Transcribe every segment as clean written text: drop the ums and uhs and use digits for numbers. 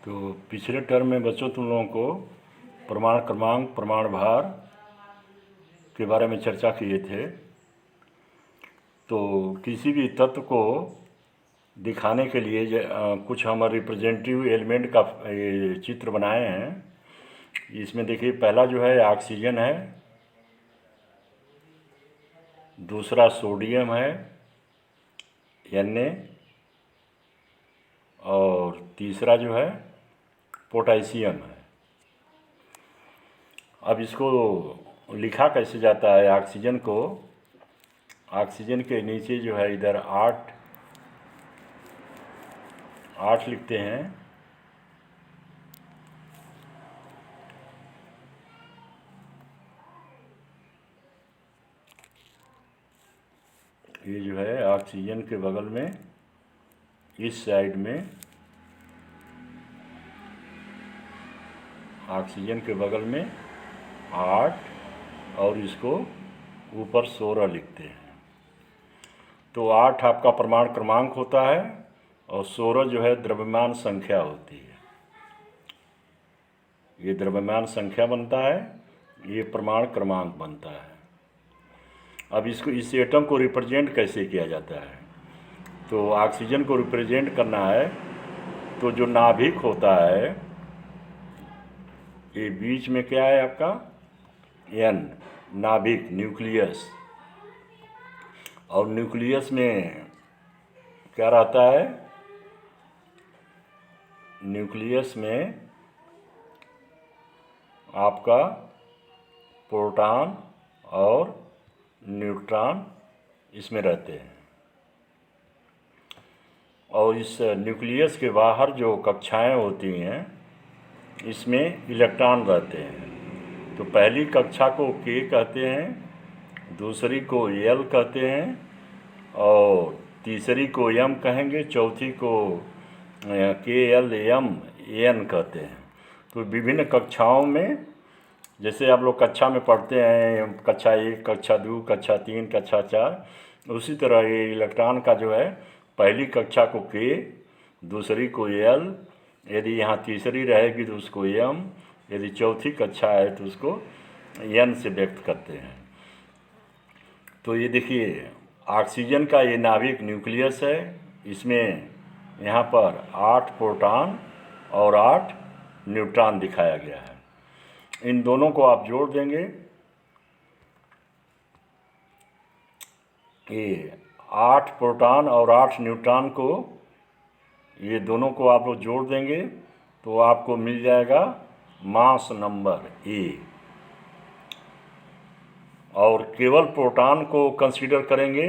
तो पिछले टर्म में बच्चों तुम लोगों को प्रमाण क्रमांक प्रमाण भार के बारे में चर्चा किए थे। तो किसी भी तत्व को दिखाने के लिए कुछ हम रिप्रेजेंटेटिव एलिमेंट का ये चित्र बनाए हैं। इसमें देखिए, पहला जो है ऑक्सीजन है, दूसरा सोडियम है Na, और तीसरा जो है पोटेशियम है। अब इसको लिखा कैसे जाता है? ऑक्सीजन को, ऑक्सीजन के नीचे जो है इधर 8 लिखते हैं। ये जो है ऑक्सीजन के बगल में, इस साइड में ऑक्सीजन के बगल में 8 और इसको ऊपर 16 लिखते हैं। तो 8 आपका प्रमाण क्रमांक होता है और 16 जो है द्रव्यमान संख्या होती है। ये द्रव्यमान संख्या बनता है, ये प्रमाण क्रमांक बनता है। अब इसको, इस एटम को रिप्रेजेंट कैसे किया जाता है? तो ऑक्सीजन को रिप्रेजेंट करना है तो जो नाभिक होता है, ये बीच में क्या है आपका? N, नाभिक, न्यूक्लियस। और न्यूक्लियस में क्या रहता है? न्यूक्लियस में आपका प्रोटॉन और न्यूट्रॉन इसमें रहते हैं। और इस न्यूक्लियस के बाहर जो कक्षाएं होती हैं, इसमें इलेक्ट्रॉन रहते हैं। तो पहली कक्षा को K कहते हैं, दूसरी को L कहते हैं, और तीसरी को M कहेंगे, चौथी को KLM कहते हैं। तो विभिन्न कक्षाओं में, जैसे आप लोग कक्षा में पढ़ते हैं, कक्षा 1, कक्षा 2, कक्षा 3, कक्षा 4, उसी तरह ये इलेक्ट्रॉन का जो है, पहली कक्षा को K, दूसरी को L, यदि यहाँ तीसरी रहेगी तो उसको M, यदि चौथी कक्षा है तो उसको N से व्यक्त करते हैं। तो ये देखिए, ऑक्सीजन का ये नाभिक न्यूक्लियस है, इसमें यहाँ पर 8 प्रोटॉन और 8 न्यूट्रॉन दिखाया गया है। इन दोनों को आप जोड़ देंगे, ये 8 प्रोटॉन और 8 न्यूट्रॉन को, ये दोनों को आप लोग जोड़ देंगे तो आपको मिल जाएगा मास नंबर A। और केवल प्रोटॉन को कंसीडर करेंगे,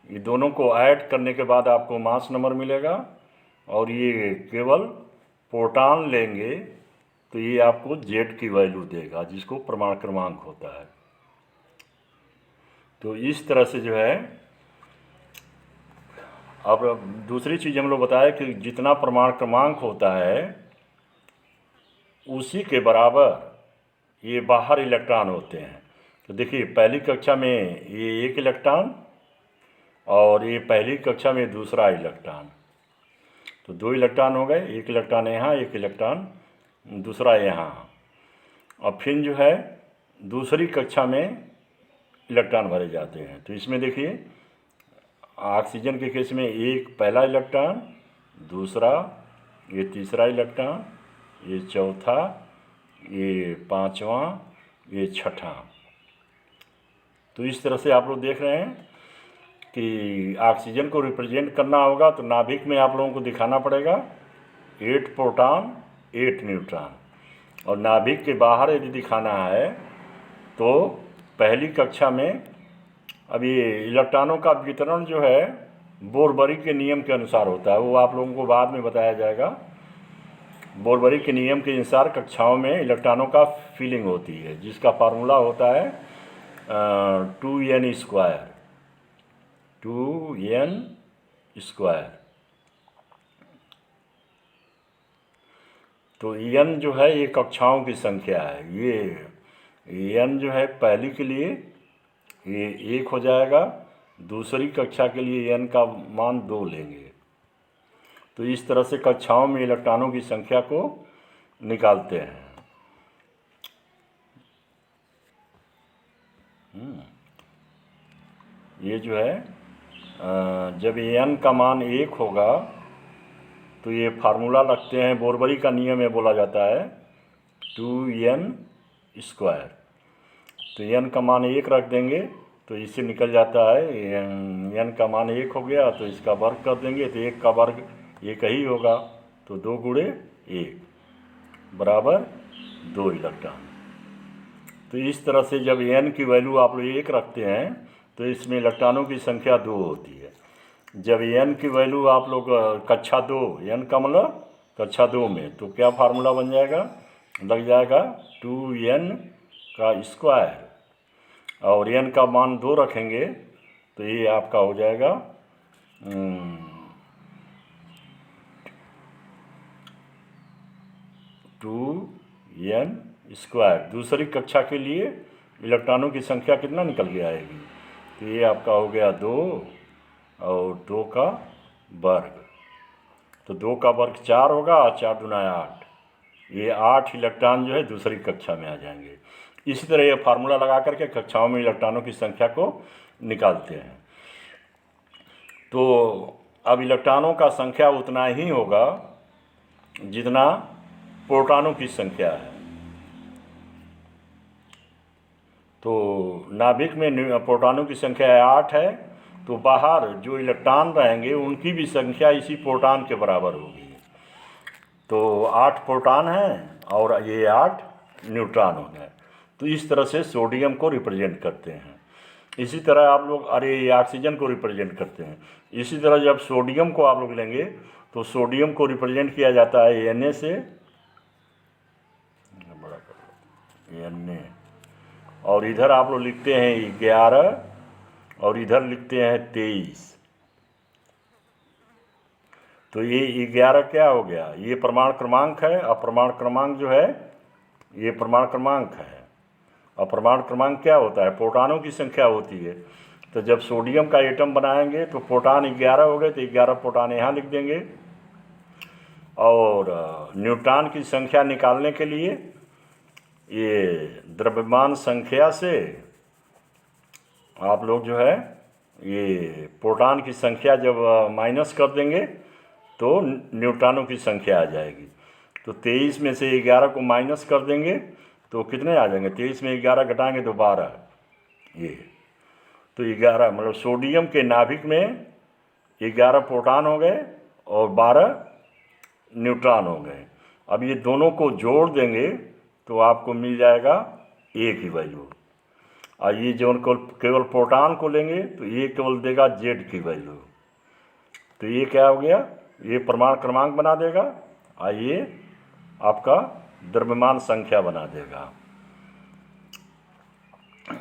ये दोनों को ऐड करने के बाद आपको मास नंबर मिलेगा। और ये केवल प्रोटॉन लेंगे तो ये आपको Z की वैल्यू देगा, जिसको प्रमाण क्रमांक होता है। तो इस तरह से जो है, अब दूसरी चीज़ हम लोग बताए कि जितना प्रमाण क्रमांक होता है उसी के बराबर ये बाहर इलेक्ट्रॉन होते हैं। तो देखिए, पहली कक्षा में ये 1 इलेक्ट्रॉन और ये पहली कक्षा में दूसरा इलेक्ट्रॉन, तो 2 इलेक्ट्रॉन हो गए, 1 इलेक्ट्रॉन यहाँ, 1 इलेक्ट्रॉन दूसरा यहाँ। और फिर जो है दूसरी कक्षा में इलेक्ट्रॉन भरे जाते हैं। तो इसमें देखिए, ऑक्सीजन के केस में एक पहला इलेक्ट्रॉन, दूसरा, ये तीसरा इलेक्ट्रॉन, ये चौथा, ये पांचवा, ये छठा। तो इस तरह से आप लोग देख रहे हैं कि ऑक्सीजन को रिप्रेजेंट करना होगा तो नाभिक में आप लोगों को दिखाना पड़ेगा 8 प्रोटॉन 8 न्यूट्रॉन। और नाभिक के बाहर यदि दिखाना है तो पहली कक्षा में, अब ये इलेक्ट्रॉनों का वितरण जो है बोरबरी के नियम के अनुसार होता है, वो आप लोगों को बाद में बताया जाएगा। बोरबरी के नियम के अनुसार कक्षाओं में इलेक्ट्रॉनों का फिलिंग होती है, जिसका फार्मूला होता है 2n स्क्वायर, 2n स्क्वायर। तो n जो है ये कक्षाओं की संख्या है। ये n जो है पहली के लिए ये 1 हो जाएगा, दूसरी कक्षा के लिए n का मान 2 लेंगे। तो इस तरह से कक्षाओं में इलेक्ट्रॉनों की संख्या को निकालते हैं। ये जो है जब n का मान 1 होगा तो ये फार्मूला रखते हैं, बोरबरी का नियम ये बोला जाता है 2n²। तो n का मान 1 रख देंगे तो इससे निकल जाता है, n का मान 1 हो गया तो इसका वर्ग कर देंगे तो 1 का वर्ग 1 ही होगा, तो 2 गुणे 1 बराबर 2 इलेक्ट्रॉन। तो इस तरह से जब n की वैल्यू आप लोग 1 रखते हैं तो इसमें इलेक्ट्रॉनों की संख्या 2 होती है। जब n की वैल्यू आप लोग कक्षा 2, n का मतलब कक्षा 2 में, तो क्या फार्मूला बन जाएगा, लग जाएगा 2n² और n का मान 2 रखेंगे तो ये आपका हो जाएगा 2n²। दूसरी कक्षा के लिए इलेक्ट्रॉनों की संख्या कितना निकल के आएगी, तो ये आपका हो गया 2 और 2 का वर्ग, तो 2 का वर्ग 4 होगा, 4 दूना 8, ये 8 इलेक्ट्रॉन जो है दूसरी कक्षा में आ जाएंगे। इसी तरह ये फार्मूला लगा करके कक्षाओं में इलेक्ट्रॉनों की संख्या को निकालते हैं। तो अब इलेक्ट्रॉनों का संख्या उतना ही होगा जितना प्रोटॉनों की संख्या है। तो नाभिक में प्रोटॉनों की संख्या 8 है, तो बाहर जो इलेक्ट्रॉन रहेंगे उनकी भी संख्या इसी प्रोटॉन के बराबर होगी। तो 8 प्रोटॉन हैं और ये 8 न्यूट्रॉन हो गए। तो इस तरह से सोडियम को रिप्रेजेंट करते हैं। इसी तरह आप लोग ये ऑक्सीजन को रिप्रेजेंट करते हैं। इसी तरह जब सोडियम को आप लोग लेंगे तो सोडियम को रिप्रेजेंट किया जाता है Na से, Na, और इधर आप लोग लिखते हैं 11 और इधर लिखते हैं 23। तो ये 11 क्या हो गया, ये परमाणु क्रमांक है, और परमाणु क्रमांक जो है ये परमाणु क्रमांक है। और परमाणु क्रमांक क्या होता है, प्रोटॉनों की संख्या होती है। तो जब सोडियम का एटम बनाएंगे तो प्रोटॉन 11 हो गए, तो 11 प्रोटॉन यहाँ लिख देंगे। और न्यूट्रॉन की संख्या निकालने के लिए ये द्रव्यमान संख्या से आप लोग जो है ये प्रोटॉन की संख्या जब माइनस कर देंगे तो न्यूट्रॉनों की संख्या आ जाएगी। तो 23 में से 11 को माइनस कर देंगे तो कितने आ जाएंगे, 23 में 11 घटाएंगे तो 12। ये तो 11 मतलब सोडियम के नाभिक में 11 प्रोटॉन हो गए और 12 न्यूट्रॉन हो गए। अब ये दोनों को जोड़ देंगे तो आपको मिल जाएगा 1 ही वैल्यू। और ये जो केवल प्रोटॉन को लेंगे तो ये केवल देगा Z की वैल्यू। तो ये क्या हो गया, ये परमाणु क्रमांक बना देगा और ये आपका द्रव्यमान संख्या बना देगा।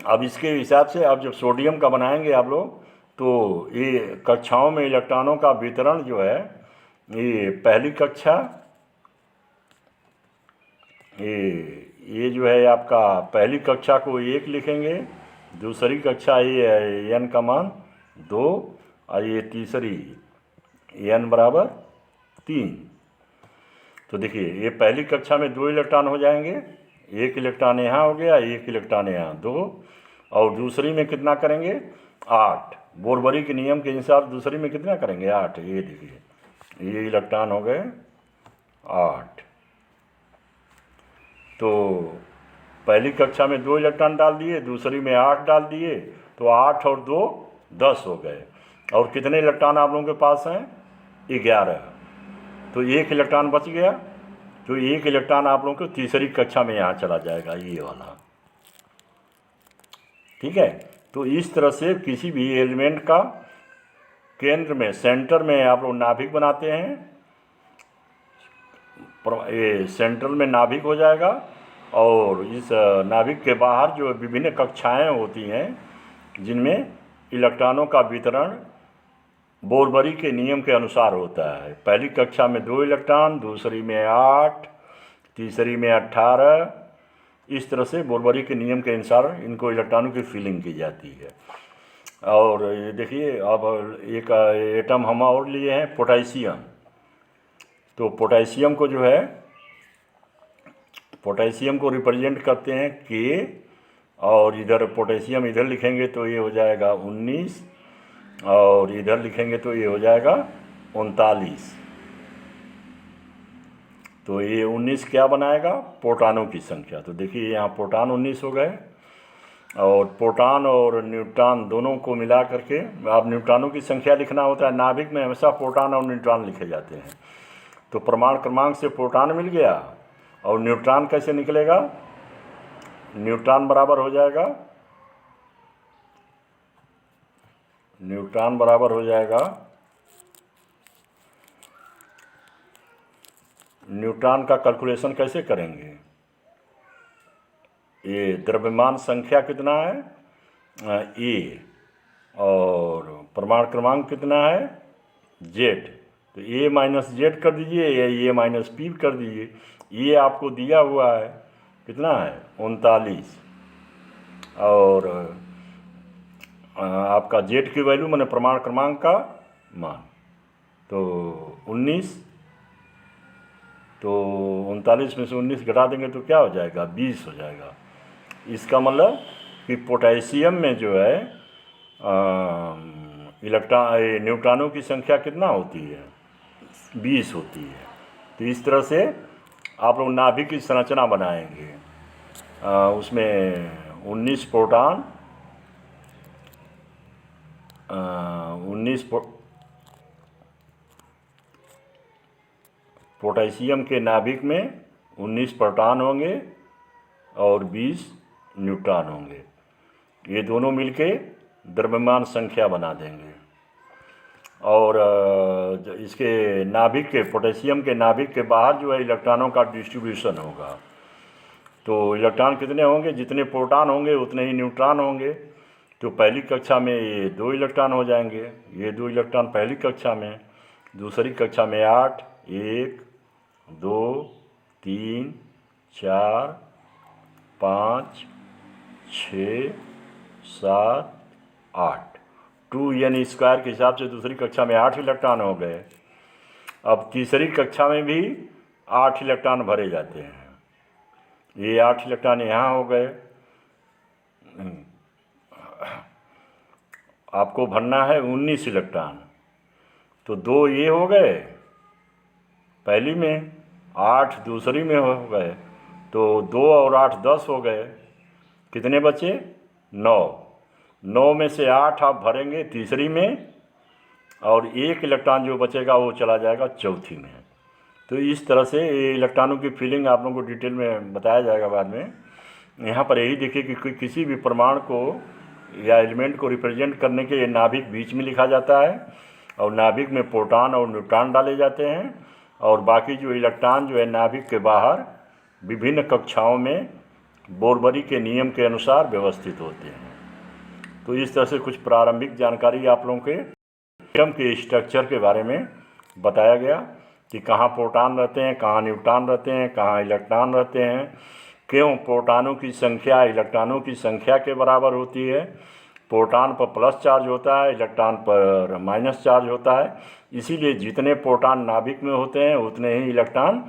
अब इसके हिसाब से अब जब सोडियम का बनाएंगे आप लोग तो ये कक्षाओं में इलेक्ट्रॉनों का वितरण जो है, ये पहली कक्षा ये जो है आपका पहली कक्षा को 1 लिखेंगे, दूसरी कक्षा ये n का मान 2 और ये तीसरी n बराबर 3। तो देखिए ये पहली कक्षा में 2 इलेक्ट्रॉन हो जाएंगे, 1 इलेक्ट्रॉन यहाँ हो गया, 1 इलेक्ट्रॉन यहाँ 2, और दूसरी में कितना करेंगे 8। बोरबरी के नियम के अनुसार दूसरी में कितना करेंगे 8। ये देखिए ये इलेक्ट्रॉन हो गए 8। तो पहली कक्षा में 2 इलेक्ट्रॉन डाल दिए, दूसरी में 8 डाल दिए, तो 8 और 2 10 हो गए। और कितने इलेक्ट्रॉन आप लोगों के पास हैं 11। तो 1 इलेक्ट्रॉन बच गया, तो 1 इलेक्ट्रॉन आप लोगों को तीसरी कक्षा में यहाँ चला जाएगा, ये वाला। ठीक है। तो इस तरह से किसी भी एलिमेंट का केंद्र में, सेंटर में आप लोग नाभिक बनाते हैं। ये सेंट्रल में नाभिक हो जाएगा और इस नाभिक के बाहर जो विभिन्न कक्षाएं होती हैं जिनमें इलेक्ट्रॉनों का वितरण बोरबरी के नियम के अनुसार होता है। पहली कक्षा में 2 इलेक्ट्रॉन, दूसरी में 8, तीसरी में 18। इस तरह से बोरबरी के नियम के अनुसार इनको इलेक्ट्रॉनों की फिलिंग की जाती है। और ये देखिए अब एक एटम हम और लिए हैं पोटेशियम। तो पोटेशियम को जो है, पोटेशियम को रिप्रेजेंट करते हैं के, और इधर पोटेशियम इधर लिखेंगे तो ये हो जाएगा 19, और इधर लिखेंगे तो ये हो जाएगा 39। तो ये 19 क्या बनाएगा? प्रोटॉनों की संख्या। तो देखिए यहाँ प्रोटॉन 19 हो गए, और प्रोटॉन और न्यूट्रॉन दोनों को मिला करके, अब न्यूट्रॉनों की संख्या लिखना होता है। नाभिक में हमेशा प्रोटॉन और न्यूट्रॉन लिखे जाते हैं। तो परमाणु क्रमांक से प्रोटॉन मिल गया, और न्यूट्रॉन कैसे निकलेगा? न्यूट्रॉन बराबर हो जाएगा, न्यूट्रॉन बराबर हो जाएगा, न्यूट्रॉन का कैलकुलेशन कैसे करेंगे? ये द्रव्यमान संख्या कितना है? ए, और परमाणु क्रमांक कितना है? जेड। तो ए माइनस जेड कर दीजिए, या ए माइनस पी कर दीजिए। ये आपको दिया हुआ है, कितना है? 39। और आपका जेड की वैल्यू मैंने परमाणु क्रमांक का मान, तो 19। तो 39 में से 19 घटा देंगे तो क्या हो जाएगा? 20 हो जाएगा। इसका मतलब कि पोटेशियम में जो है इलेक्ट्रॉन, न्यूट्रॉनों की संख्या कितना होती है? 20 होती है। तो इस तरह से आप लोग नाभिक की संरचना बनाएंगे। उसमें 19 प्रोटॉन, 19 पोटेशियम के नाभिक में 19 प्रोटॉन होंगे और 20 न्यूट्रॉन होंगे। ये दोनों मिलके द्रव्यमान संख्या बना देंगे। और इसके नाभिक के, पोटेशियम के नाभिक के बाहर जो है इलेक्ट्रॉनों का डिस्ट्रीब्यूशन होगा। तो इलेक्ट्रॉन कितने होंगे? जितने प्रोटॉन होंगे उतने ही न्यूट्रॉन होंगे। तो पहली कक्षा में ये 2 इलेक्ट्रॉन हो जाएंगे, ये 2 इलेक्ट्रॉन पहली कक्षा में। दूसरी कक्षा में 8, 1 2 3 4 5 6 7 8, 2n स्क्वायर के हिसाब से दूसरी कक्षा में 8 इलेक्ट्रॉन हो गए। अब तीसरी कक्षा में भी 8 इलेक्ट्रॉन भरे जाते हैं। ये 8 इलेक्ट्रॉन यहाँ हो गए। आपको भरना है 19 इलेक्ट्रॉन, तो 2 ये हो गए पहली में, 8 दूसरी में हो गए। तो 2 और 8 10 हो गए। कितने बचे? 9। 9 में से 8 आप भरेंगे तीसरी में, और 1 इलेक्ट्रॉन जो बचेगा वो चला जाएगा चौथी में। तो इस तरह से ये इलेक्ट्रॉनों की फिलिंग आप लोगों को डिटेल में बताया जाएगा बाद में। यहाँ पर यही देखिए कि किसी भी परमाणु को या एलिमेंट को रिप्रेजेंट करने के लिए नाभिक बीच में लिखा जाता है, और नाभिक में प्रोटॉन और न्यूट्रॉन डाले जाते हैं, और बाकी जो इलेक्ट्रॉन जो है नाभिक के बाहर विभिन्न कक्षाओं में बोरबरी के नियम के अनुसार व्यवस्थित होते हैं। तो इस तरह से कुछ प्रारंभिक जानकारी आप लोगों के एटम के स्ट्रक्चर के बारे में बताया गया कि कहाँ प्रोटॉन रहते हैं, कहाँ न्यूट्रॉन रहते हैं, कहाँ इलेक्ट्रॉन रहते हैं, क्यों प्रोटॉनों की संख्या इलेक्ट्रॉनों की संख्या के बराबर होती है, प्रोटॉन पर प्लस चार्ज होता है, इलेक्ट्रॉन पर माइनस चार्ज होता है। इसीलिए जितने प्रोटॉन नाभिक में होते हैं उतने ही इलेक्ट्रॉन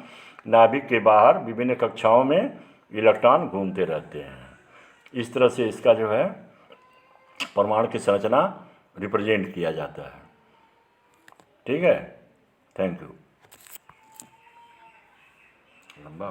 नाभिक के बाहर विभिन्न कक्षाओं में इलेक्ट्रॉन घूमते रहते हैं। इस तरह से इसका जो है परमाणु की संरचना रिप्रेजेंट किया जाता है। ठीक है, थैंक यू। लंबा